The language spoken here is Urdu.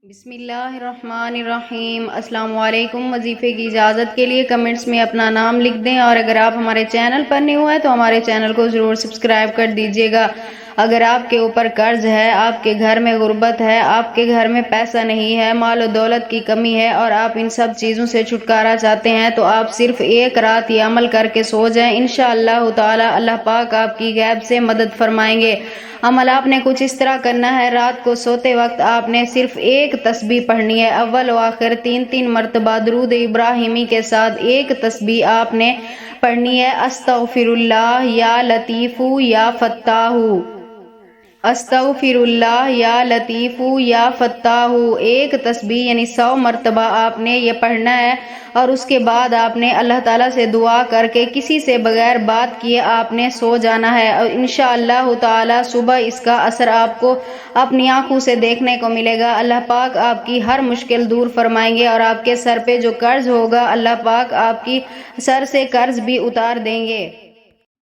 بسم اللہ الرحمن الرحیم۔ السلام علیکم۔ وظیفے کی اجازت کے لیے کمنٹس میں اپنا نام لکھ دیں، اور اگر آپ ہمارے چینل پر نہیں ہوئے تو ہمارے چینل کو ضرور سبسکرائب کر دیجیے گا۔ اگر آپ کے اوپر قرض ہے، آپ کے گھر میں غربت ہے، آپ کے گھر میں پیسہ نہیں ہے، مال و دولت کی کمی ہے، اور آپ ان سب چیزوں سے چھٹکارا چاہتے ہیں، تو آپ صرف ایک رات یہ عمل کر کے سو جائیں، انشاءاللہ تعالی اللہ پاک آپ کی غیب سے مدد فرمائیں گے۔ عمل آپ نے کچھ اس طرح کرنا ہے، رات کو سوتے وقت آپ نے صرف ایک تسبیح پڑھنی ہے، اول و آخر 3 مرتبہ درود ابراہیمی کے ساتھ ایک تسبیح آپ نے پڑھنی ہے۔ استغفر اللہ یا لطیف یا فتاح، استغفر اللہ یا لطیف یا فتاح، ایک تسبیح یعنی 100 مرتبہ آپ نے یہ پڑھنا ہے، اور اس کے بعد آپ نے اللہ تعالیٰ سے دعا کر کے کسی سے بغیر بات کیے آپ نے سو جانا ہے، اور انشاءاللہ تعالیٰ صبح اس کا اثر آپ کو اپنی آنکھوں سے دیکھنے کو ملے گا۔ اللہ پاک آپ کی ہر مشکل دور فرمائیں گے، اور آپ کے سر پہ جو قرض ہوگا اللہ پاک آپ کی سر سے قرض بھی اتار دیں گے۔